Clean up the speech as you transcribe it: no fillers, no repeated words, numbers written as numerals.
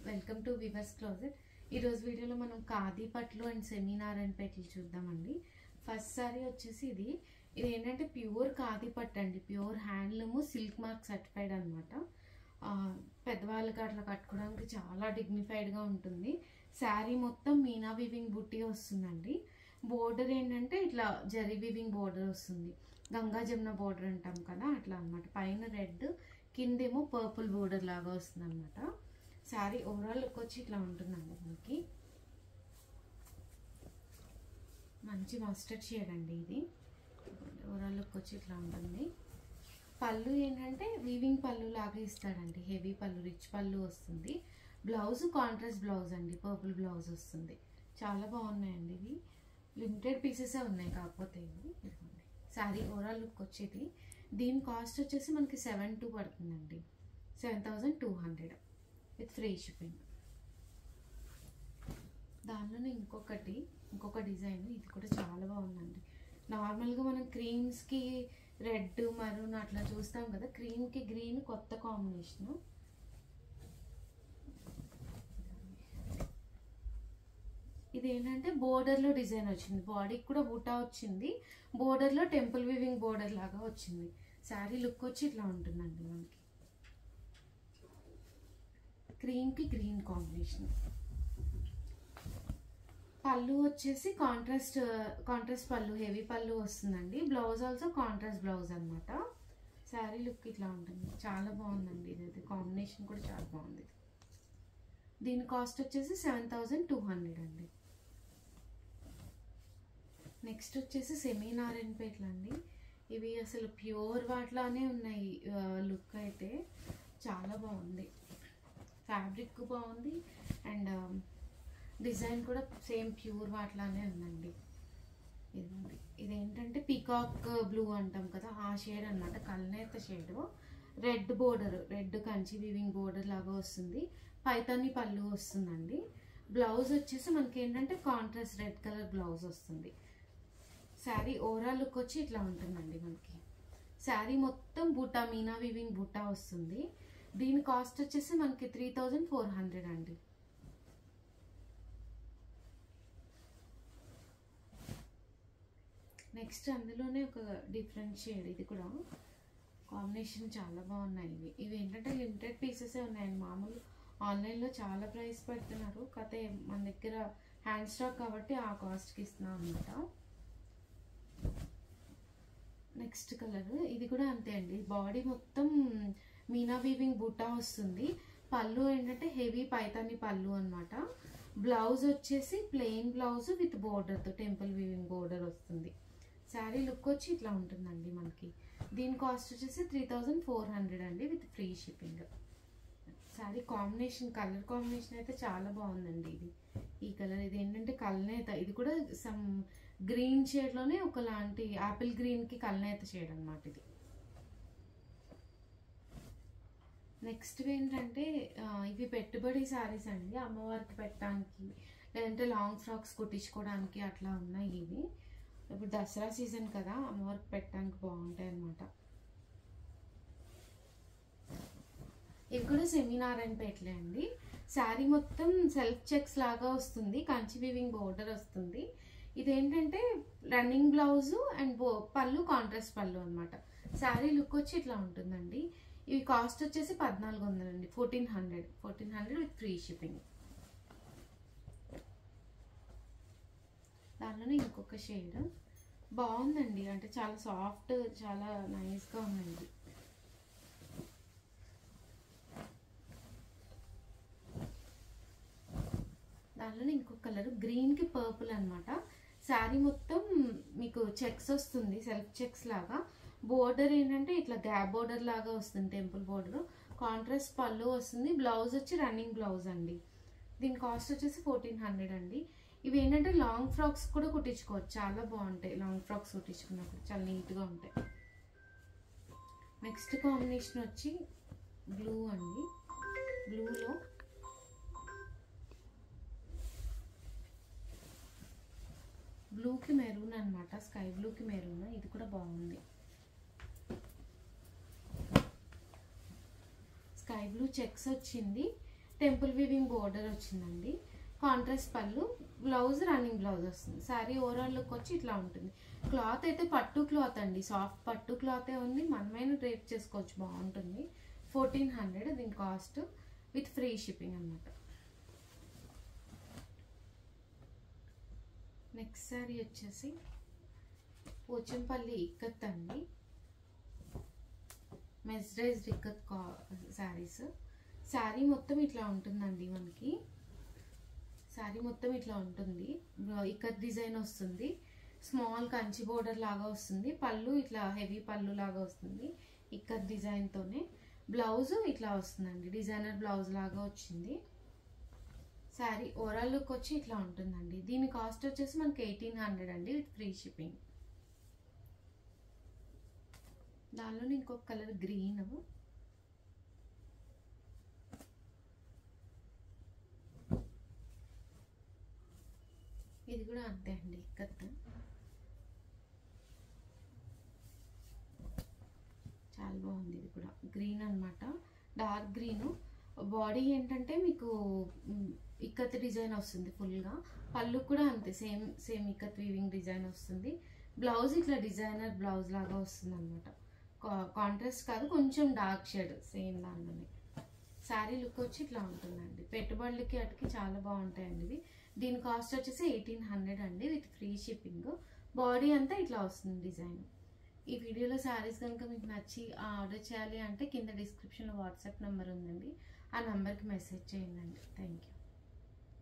Welcome to viewers closet. ఈరోజు వీడియోలో మనం ఖాదీ పట్లు అండ్ సెమీనార్ అండ్ పెట్లు చూద్దామండి. ఫస్ట్ సారీ వచ్చేసి ఇది ఏంటంటే ప్యూర్ ఖాదీ పట్టు అండి, pure handloom silk mark certified అనమాట. పెద్దవాళ్ళకి అట్లా కట్టుకోవడానికి చాలా డిగ్నిఫైడ్గా ఉంటుంది. శారీ మొత్తం మీనా వీవింగ్ బుట్టి వస్తుందండి. బోర్డర్ ఏంటంటే ఇట్లా జరీ వీవింగ్ బోర్డర్ వస్తుంది, గంగా జమున బోర్డర్ అంటాం కదా అట్లా అనమాట. పైన రెడ్, కిందేమో పర్పుల్ బోర్డర్ లాగా వస్తుంది అనమాట. శారీ ఓవరాల్ లుక్ వచ్చి ఇట్లా ఉంటుందండి. మనకి మంచి మస్టర్డ్ షేడ్ అండి ఇది. ఓవరాల్ లుక్ వచ్చి ఇట్లా ఉంటుంది. పళ్ళు ఏంటంటే వీవింగ్ పళ్ళు లాగా ఇస్తాడండి, హెవీ పళ్ళు, రిచ్ పళ్ళు వస్తుంది. బ్లౌజ్ కాంట్రాస్ట్ బ్లౌజ్ అండి, పర్పుల్ బ్లౌజ్ వస్తుంది. చాలా బాగున్నాయండి ఇవి. లిమిటెడ్ పీసెసే ఉన్నాయి కాకపోతే ఇవి. ఇదిగోండి శారీ ఓవరాల్ లుక్ వచ్చేది. దీని కాస్ట్ వచ్చేసి మనకి 7,200 పడుతుందండి, 7,200 విత్ ఫ్రీ షిప్పింగ్. దానిలోనే ఇంకొక డిజైన్, ఇది కూడా చాలా బాగుందండి. నార్మల్గా మనం క్రీమ్స్కి రెడ్, మరూన్ అట్లా చూస్తాం కదా, క్రీమ్కి గ్రీన్ కొత్త కాంబినేషను. ఇది ఏంటంటే బోర్డర్లో డిజైన్ వచ్చింది, బాడీకి కూడా బూటా వచ్చింది, బోర్డర్లో టెంపుల్ వీవింగ్ బోర్డర్ లాగా వచ్చింది. శారీ లుక్ వచ్చి ఇట్లా ఉంటుందండి. మనకి క్రీమ్కి గ్రీన్ కాంబినేషన్. పళ్ళు వచ్చేసి కాంట్రాస్ట్ పళ్ళు, హెవీ పళ్ళు వస్తుందండి. బ్లౌజ్ ఆల్సో కాంట్రాస్ట్ బ్లౌజ్ అనమాట. శారీ లుక్ ఇట్లా ఉంటుంది, చాలా బాగుందండి. ఇది కాంబినేషన్ కూడా చాలా బాగుంది. దీని కాస్ట్ వచ్చేసి 7,200 అండి. నెక్స్ట్ వచ్చేసి సెమీనార్ అండ్ పెట్లు అండి. ఇవి అసలు ప్యూర్ వాటిలానే ఉన్నాయి. లుక్ అయితే చాలా బాగుంది, ఫ్యాబ్రిక్ బాగుంది అండ్ డిజైన్ కూడా సేమ్ ప్యూర్ వాటిలానే ఉందండి. ఇదేంటంటే పీకాక్ బ్లూ అంటాం కదా ఆ షేడ్ అనమాట, కల్నేత shade. Red border, red Kanchi weaving border లాగా వస్తుంది. పైతాని పళ్ళు వస్తుందండి. బ్లౌజ్ వచ్చేసి మనకి ఏంటంటే కాంట్రాస్ట్ రెడ్ కలర్ బ్లౌజ్ వస్తుంది. శారీ ఓవరాల్ లుక్ వచ్చి ఇట్లా ఉంటుందండి. మనకి శారీ మొత్తం బూటా, మీనా వీవింగ్ బూటా వస్తుంది. దీని కాస్ట్ వచ్చేసి మనకి 3,400 అండి. నెక్స్ట్ అందులోనే ఒక డిఫరెంట్ షేడ్, ఇది కూడా కాంబినేషన్ చాలా బాగున్నాయి. ఇవి ఏంటంటే లిమిటెడ్ పీసెసే ఉన్నాయండి. మామూలు ఆన్లైన్లో చాలా ప్రైస్ పెడుతున్నారు, కాకపోతే మన దగ్గర హ్యాండ్ స్టాక్ కాబట్టి ఆ కాస్ట్కి ఇస్తున్నాం అనమాట. నెక్స్ట్ కలర్, ఇది కూడా అంతే అండి. బాడీ మొత్తం మీనా వీవింగ్ బుట్టా వస్తుంది. పళ్ళు ఏంటంటే హెవీ పైతాని పళ్ళు అనమాట. బ్లౌజ్ వచ్చేసి ప్లెయిన్ బ్లౌజ్ విత్ బోర్డర్తో టెంపుల్ వీవింగ్ బోర్డర్ వస్తుంది. శారీ లుక్ వచ్చి ఇట్లా ఉంటుందండి మనకి. దీని కాస్ట్ వచ్చేసి 3,400 అండి with free shipping. Sari combination, colour combination అయితే చాలా బాగుందండి. ఈ కలర్, ఇది ఏంటంటే కల్నేత, ఇది కూడా సమ్ గ్రీన్ షేడ్లోనే ఒకలాంటి యాపిల్ గ్రీన్కి కల్నేత షేడ్ అనమాట ఇది. నెక్స్ట్ ఏంటంటే ఇవి పెట్టుబడి శారీస్ అండి, అమ్మవారికి పెట్టడానికి లేదంటే లాంగ్ ఫ్రాక్స్ కుట్టించుకోవడానికి అట్లా ఉన్నాయి ఇవి. ఇప్పుడు దసరా సీజన్ కదా, అమ్మవారికి పెట్టడానికి బాగుంటాయి అన్నమాట. ఇవి కూడా సెమీనార్ అండ్ పెట్లే అండి. శారీ మొత్తం సెల్ఫ్ చెక్స్ లాగా వస్తుంది, కంచి వీవింగ్ బోర్డర్ వస్తుంది. ఇదేంటంటే రన్నింగ్ బ్లౌజు అండ్ పళ్ళు కాంట్రాస్ట్ పళ్ళు అనమాట. శారీ లుక్ వచ్చి ఇట్లా ఉంటుందండి. ఇవి కాస్ట్ వచ్చేసి 1,400 అండి, 1,400 విత్ ఫ్రీ షిప్పింగ్. దానిలోనే ఇంకొక షేడ్ బాగుందండి, అంటే చాలా సాఫ్ట్, చాలా నైస్గా ఉందండి. దానిలోనే ఇంకొక కలర్, గ్రీన్కి పర్పుల్ అనమాట. శారీ మొత్తం మీకు చెక్స్ వస్తుంది, సెల్ఫ్ చెక్స్ లాగా. బోర్డర్ ఏంటంటే ఇట్లా గ్యాప్ బోర్డర్ లాగా వస్తుంది, టెంపుల్ బోర్డర్. కాంట్రాస్ట్ పళ్ళు వస్తుంది. బ్లౌజ్ వచ్చి రన్నింగ్ బ్లౌజ్ అండి. దీని కాస్ట్ వచ్చేసి 1,400 అండి. ఇవి ఏంటంటే లాంగ్ ఫ్రాక్స్ కూడా కుట్టించుకోవచ్చు, చాలా బాగుంటాయి. లాంగ్ ఫ్రాక్స్ కుట్టించుకున్నప్పుడు చాలా నీట్గా ఉంటాయి. నెక్స్ట్ కాంబినేషన్ వచ్చి బ్లూ అండి. బ్లూలో బ్లూకి మెరూన్ అనమాట, స్కై బ్లూకి మెరూన్. ఇది కూడా బాగుంది. స్కై బ్లూ చెక్స్ వచ్చింది టెంపుల్ వీవింగ్ బోర్డర్ వచ్చిందండి. కాంట్రాస్ట్ పళ్ళు, బ్లౌజ్ రన్నింగ్ బ్లౌజ్ వస్తుంది. శారీ ఓవరాల్ లుక్ వచ్చి ఇట్లా ఉంటుంది. క్లాత్ అయితే పట్టు క్లాత్ అండి, సాఫ్ట్ పట్టు క్లాతే ఉంది. మనమైనా డ్రేప్ చేసుకోవచ్చు, బాగుంటుంది. 1400 దీని కాస్ట్ విత్ ఫ్రీ షిప్పింగ్ అనమాట. నెక్స్ట్ శారీ వచ్చేసి పోచంపల్లి ఇక్కత్ అండి, మెస్రైజ్డ్ ఇక్కత్ శారీస్. శారీ మొత్తం ఇట్లా ఉంటుందండి మనకి. శారీ మొత్తం ఇట్లా ఉంటుంది. ఇక్కత్ డిజైన్ వస్తుంది. స్మాల్ కంచి బోర్డర్ లాగా వస్తుంది. పళ్ళు ఇట్లా హెవీ పళ్ళు లాగా వస్తుంది ఇక్కత్ డిజైన్తోనే. బ్లౌజ్ ఇట్లా వస్తుందండి, డిజైనర్ బ్లౌజ్ లాగా వచ్చింది. శారీ ఓవరాల్ లుక్ వచ్చి ఇట్లా ఉంటుందండి. దీని కాస్ట్ వచ్చేసి మనకి 1800 అండి విత్ ఫ్రీ షిప్పింగ్. దానిలో ఇంకొక కలర్ గ్రీన్, ఇది కూడా అంతే అండి ఇక్కత్. చాలా బాగుంది. ఇది కూడా గ్రీన్ అనమాట, డార్క్ గ్రీన్. బాడీ ఏంటంటే మీకు ఇక్కత్ డిజైన్ వస్తుంది ఫుల్గా. పళ్ళు కూడా అంతే, సేమ్ ఇక్కత్ వీవింగ్ డిజైన్ వస్తుంది. బ్లౌజ్ ఇట్లా డిజైనర్ బ్లౌజ్ లాగా వస్తుంది అనమాట. కాంట్రాస్ట్ కాదు, కొంచెం డార్క్ షేడ్ సేమ్ దానిలోనే. శారీ లుక్ వచ్చి ఇట్లా ఉంటుందండి. పెట్టుబడులకి అటుకి చాలా బాగుంటాయండి ఇవి. దీని కాస్ట్ వచ్చేసి 1800 అండి విత్ ఫ్రీ షిప్పింగ్. బాడీ అంతా ఇట్లా వస్తుంది డిజైన్. ఈ వీడియోలో శారీస్ కనుక మీకు నచ్చి ఆర్డర్ చేయాలి అంటే కింద డిస్క్రిప్షన్లో వాట్సాప్ నెంబర్ ఉందండి, ఆ నెంబర్కి మెసేజ్ చేయండి. Thank you.